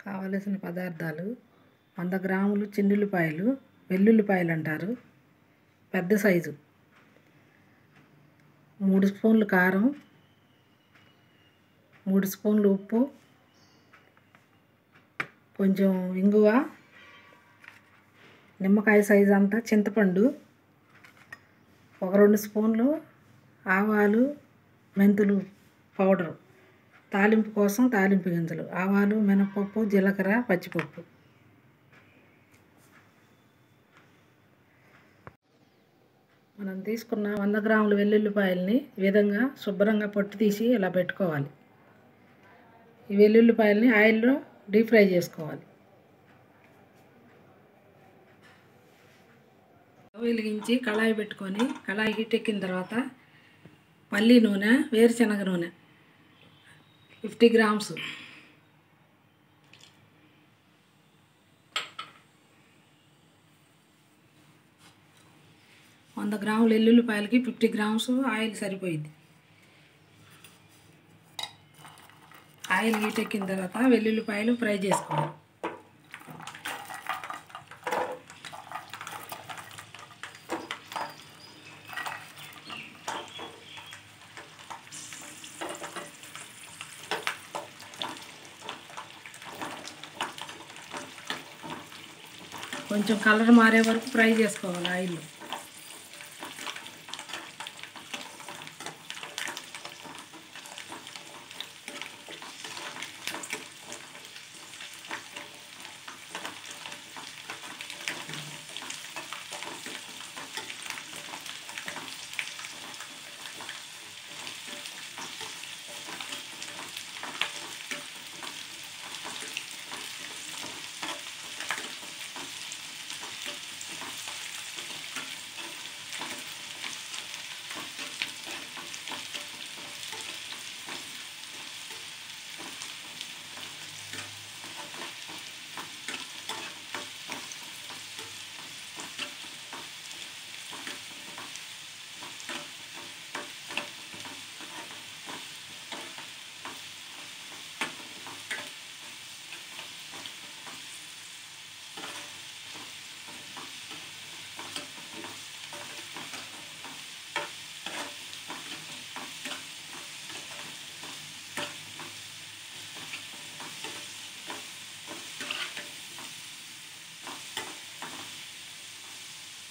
కావలసిన పదార్థాలు 100 గ్రాములు చిన్నుల్లిపాయలు, వెల్లుల్లిపాయలు అంటారు, పెద్ద సైజు, 3 స్పూన్లు కారం, 3 స్పూన్లు ఉప్పు, కొంచెం ఇంగువ, నిమ్మకాయ సైజు అంతా చింతపండు, ఒక 2 స్పూన్లు ఆవాలు, మెంతులు పౌడరు, తాలింపు కోసం తాలింపు గింజలు, ఆవాలు, మినపప్పు, జీలకర్ర, పచ్చిపప్పు. మనం తీసుకున్న 100 గ్రాముల వెల్లుల్లిపాయలని ఈ విధంగా శుభ్రంగా పొట్టు తీసి ఇలా పెట్టుకోవాలి. ఈ వెల్లుల్లిపాయలని ఆయిల్లో డీప్ ఫ్రై చేసుకోవాలి. వెలిగించి కళాయి పెట్టుకొని కళాయి హీట్ ఎక్కిన తర్వాత పల్లి నూనె, వేరుశనగ నూనె 50 గ్రామ్స్, వంద గ్రాముల వెల్లుల్లిపాయలకి 50 గ్రామ్స్ ఆయిల్ సరిపోయింది. ఆయిల్ హీట్ ఎక్కిన తర్వాత వెల్లుల్లిపాయలు ఫ్రై చేసుకోవాలి. కొంచెం కలర్ మారే వరకు ఫ్రై చేసుకోవాలి ఆయిల్.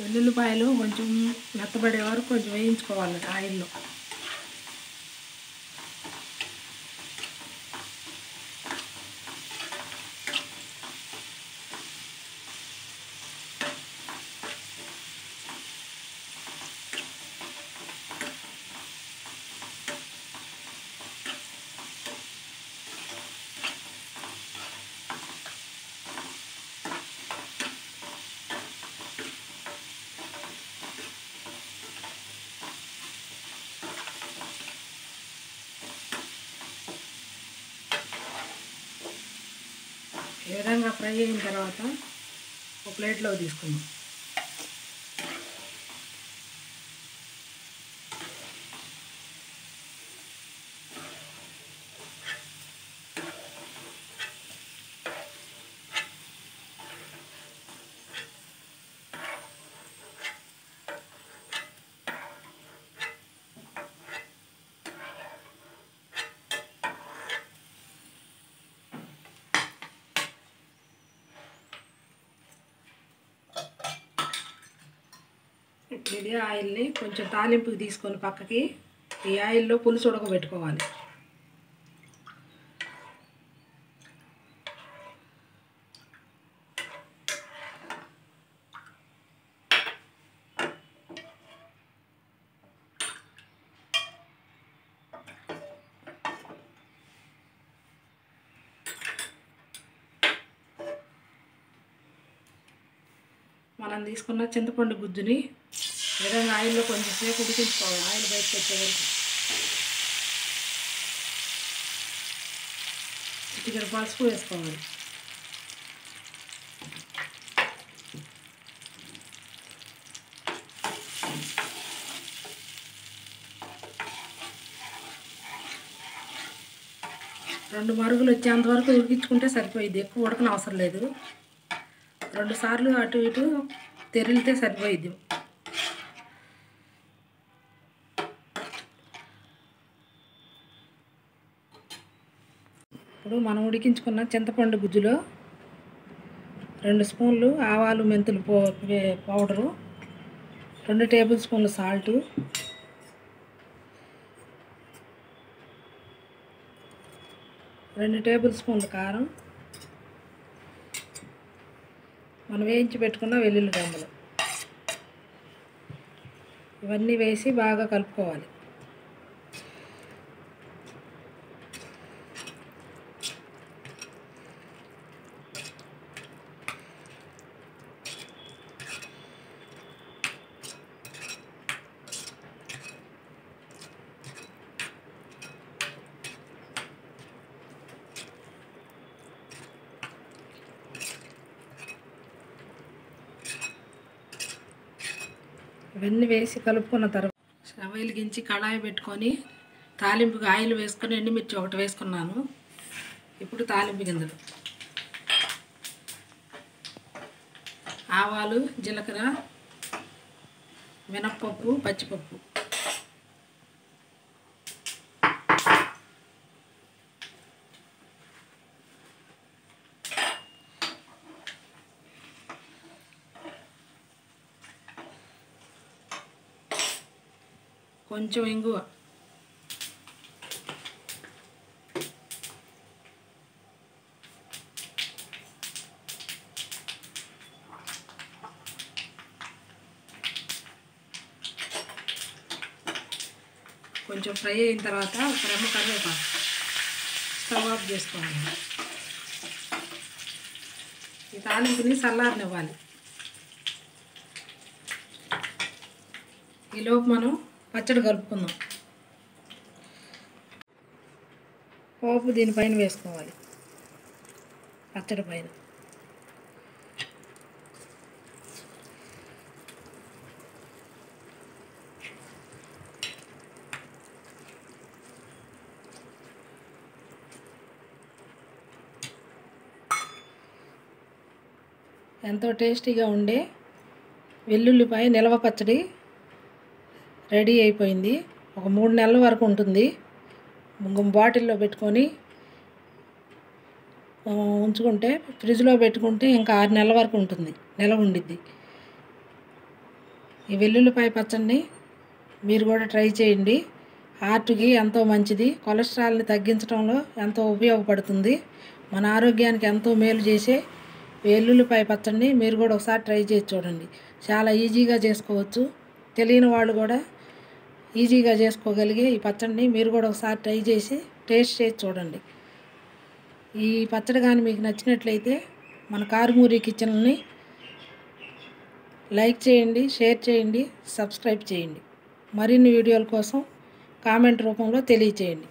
వెల్లుల్లిపాయలు కొంచెం మెత్తబడే వరకు కొంచెం వేయించుకోవాలి ఆయిల్లో. ఈ విధంగా ఫ్రై అయిన తర్వాత ఒక ప్లేట్లో తీసుకుందాం. ఇది ఆయిల్ని కొంచెం తాలింపుకి తీసుకొని పక్కకి ఈ ఆయిల్లో పులుసు ఉడకబెట్టుకోవాలి. మనం తీసుకున్న చింతపండు గుజ్జుని ఈ విధంగా ఆయిల్లో కొంచెం సేపు ఉడికించుకోవాలి. ఆయిల్ బయటకు వచ్చే వరకు. చిటికెడు పసుపు వేసుకోవాలి. 2 మరుగులు వచ్చేంత వరకు ఉడికించుకుంటే సరిపోయిద్ది. ఎక్కువ ఉడకన అవసరం లేదు. 2 సార్లు అటు ఇటు తెరిలితే సరిపోయిద్ది. ఇప్పుడు మనం ఉడికించుకున్న చింతపండు గుజ్జులో 2 స్పూన్లు ఆవాలు మెంతులు పౌడరు, 2 టేబుల్ స్పూన్లు సాల్టు, 2 టేబుల్ స్పూన్లు కారం, మనం వేయించి పెట్టుకున్న వెల్లుల్లి రెమ్మలు ఇవన్నీ వేసి బాగా కలుపుకోవాలి. ఇవన్నీ వేసి కలుపుకున్న తర్వాత స్టవ్ వెలిగించి కళాయి పెట్టుకొని తాలింపుకి ఆయిల్ వేసుకొని ఎండుమిర్చి ఒకటి వేసుకున్నాను. ఇప్పుడు తాలింపు గింజలు, ఆవాలు, జీలకర్ర, మినప్పప్పు, పచ్చిపప్పు, కొంచెం ఇంగువ, కొంచెం ఫ్రై అయిన తర్వాత ఒక రెమ్మ కరివేపాకు, స్టవ్ ఆఫ్ చేసుకోవాలి. ఈ తాలింపుని చల్లారనివ్వాలి. ఈలోపు మనం పచ్చడి కలుపుకుందాం. పోపు దీనిపైన వేసుకోవాలి. పచ్చడి పైన ఎంతో టేస్టీగా ఉండే వెల్లుల్లిపాయ నిల్వ పచ్చడి రెడీ అయిపోయింది. ఒక 3 నెలల వరకు ఉంటుంది. బాటిల్లో పెట్టుకొని ఉంచుకుంటే, ఫ్రిడ్జ్లో పెట్టుకుంటే ఇంకా 6 నెలల వరకు ఉంటుంది, నిల్వ ఉండిద్ది. ఈ వెల్లుల్లిపాయ పచ్చడిని మీరు కూడా ట్రై చేయండి. హార్ట్కి ఎంతో మంచిది. కొలెస్ట్రాల్ని తగ్గించడంలో ఎంతో ఉపయోగపడుతుంది. మన ఆరోగ్యానికి ఎంతో మేలు చేసే వెల్లుల్లిపాయ పచ్చడిని మీరు కూడా ఒకసారి ట్రై చేసి చూడండి. చాలా ఈజీగా చేసుకోవచ్చు. తెలియని వాళ్ళు కూడా ఈజీగా చేసుకోగలిగే ఈ పచ్చడిని మీరు కూడా ఒకసారి ట్రై చేసి టేస్ట్ చేసి చూడండి. ఈ పచ్చడి కానీ మీకు నచ్చినట్లయితే మన కారుమూరి కిచెన్ని లైక్ చేయండి, షేర్ చేయండి, సబ్స్క్రైబ్ చేయండి. మరిన్ని వీడియోల కోసం కామెంట్ రూపంలో తెలియచేయండి.